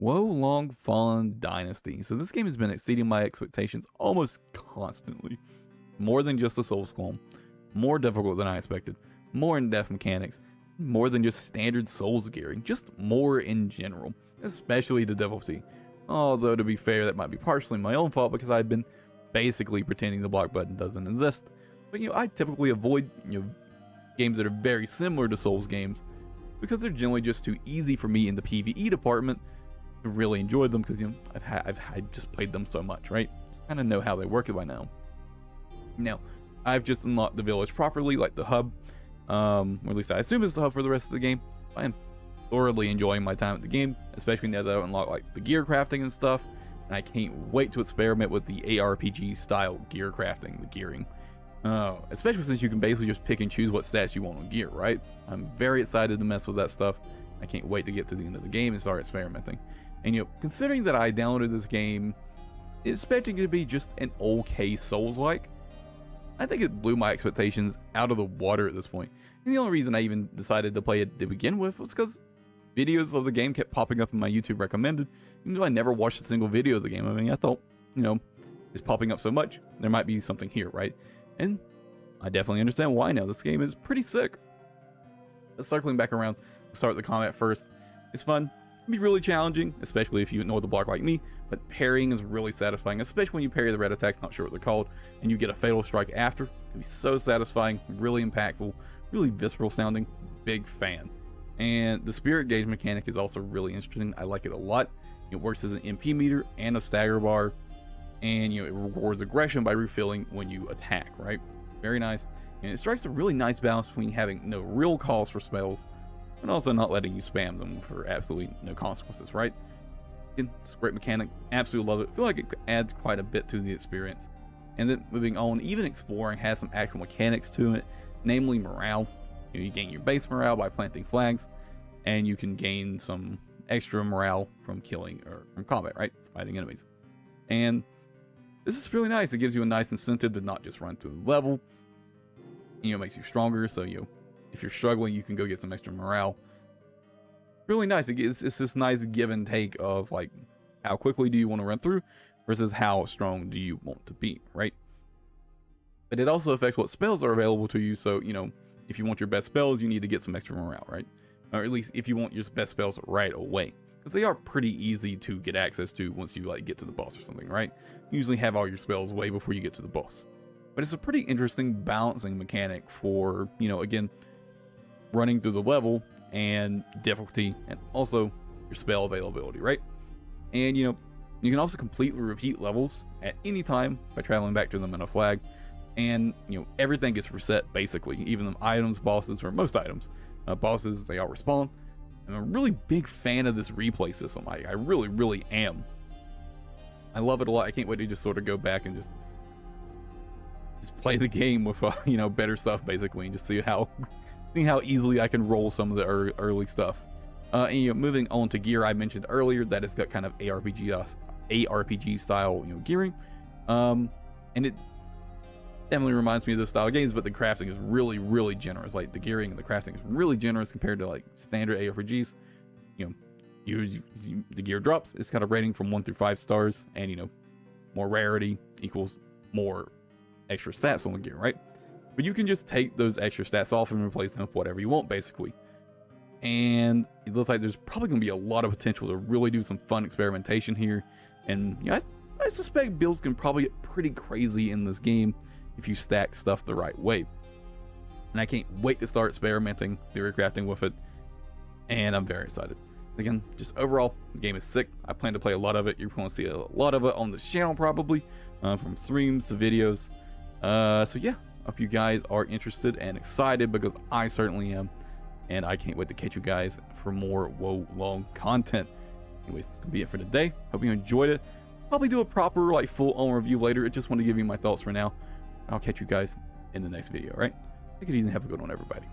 Wo Long Fallen Dynasty. So this game has been exceeding my expectations almost constantly. More than just a Souls clone, more difficult than I expected, more in-depth mechanics, more than just standard Souls gearing, just more in general, especially the difficulty. Although to be fair, that might be partially my own fault because I've been basically pretending the block button doesn't exist. But I typically avoid games that are very similar to Souls games because they're generally just too easy for me in the PvE department to really enjoy them because I've just played them so much, right? Just kind of know how they work by now. Now, I've just unlocked the village properly, like the hub, or at least I assume it's the hub for the rest of the game. I am thoroughly enjoying my time at the game, especially now that I've unlocked like the gear crafting and stuff, and I can't wait to experiment with the ARPG style gear crafting, the gearing. Especially since you can basically just pick and choose what stats you want on gear, right? I'm very excited to mess with that stuff. I can't wait to get to the end of the game and start experimenting. And considering that I downloaded this game expecting it to be just an okay Souls-like, I think it blew my expectations out of the water at this point. And the only reason I even decided to play it to begin with was because videos of the game kept popping up in my YouTube recommended, even though I never watched a single video of the game. I mean, I thought, it's popping up so much, there might be something here, right? And I definitely understand why now. This game is pretty sick. Circling back around, start the combat first. It's fun. It can be really challenging, especially if you ignore the block like me, but parrying is really satisfying, especially when you parry the red attacks, not sure what they're called, and you get a fatal strike after. It can be so satisfying, really impactful, really visceral sounding. Big fan. And the spirit gauge mechanic is also really interesting. I like it a lot. It works as an MP meter and a stagger bar, and it rewards aggression by refilling when you attack, right? Very nice. And it strikes a really nice balance between having no real cause for spells and also not letting you spam them for absolutely no consequences, right? Again, it's a great mechanic. Absolutely love it. Feel like it adds quite a bit to the experience. And then moving on, even exploring has some actual mechanics to it, namely morale. You gain your base morale by planting flags, and you can gain some extra morale from killing or from combat, right? Fighting enemies. And this is really nice. It gives you a nice incentive to not just run through the level. It makes you stronger, so if you're struggling, you can go get some extra morale. Really nice. It's this nice give and take of like how quickly do you want to run through versus how strong do you want to be, right? But it also affects what spells are available to you. So if you want your best spells, you need to get some extra morale, right? Or at least if you want your best spells right away, because they are pretty easy to get access to once you get to the boss or something, right? You usually have all your spells way before you get to the boss. But it's a pretty interesting balancing mechanic for again, running through the level and difficulty, and also your spell availability, right? And you can also completely repeat levels at any time by traveling back to them in a flag, and everything gets reset basically, even the items, bosses, or most items. Bosses, they all respawn. I'm a really big fan of this replay system. I really am. I love it a lot. I can't wait to just sort of go back and just play the game with better stuff basically, and just see how easily I can roll some of the early stuff. And moving on to gear, I mentioned earlier that it's got kind of ARPG style gearing, and it definitely reminds me of those style of games, but the crafting is really generous. Like the gearing and the crafting is really generous compared to like standard ARPGs. The gear drops, it's got a rating from 1 through 5 stars, and more rarity equals more extra stats on the gear, right? But you can just take those extra stats off and replace them with whatever you want, basically. And it looks like there's probably going to be a lot of potential to really do some fun experimentation here. And I suspect builds can probably get pretty crazy in this game if you stack stuff the right way. And I can't wait to start experimenting, theory crafting with it. And I'm very excited. Again, just overall, the game is sick. I plan to play a lot of it. You're going to see a lot of it on this channel probably, from streams to videos. So yeah. Hope you guys are interested and excited, because I certainly am, and I can't wait to catch you guys for more Wo Long content. Anyways, that's gonna be it for today. Hope you enjoyed it. Probably do a proper full-on review later. I just want to give you my thoughts for now. I'll catch you guys in the next video. All right, take it easy and have a good one, everybody.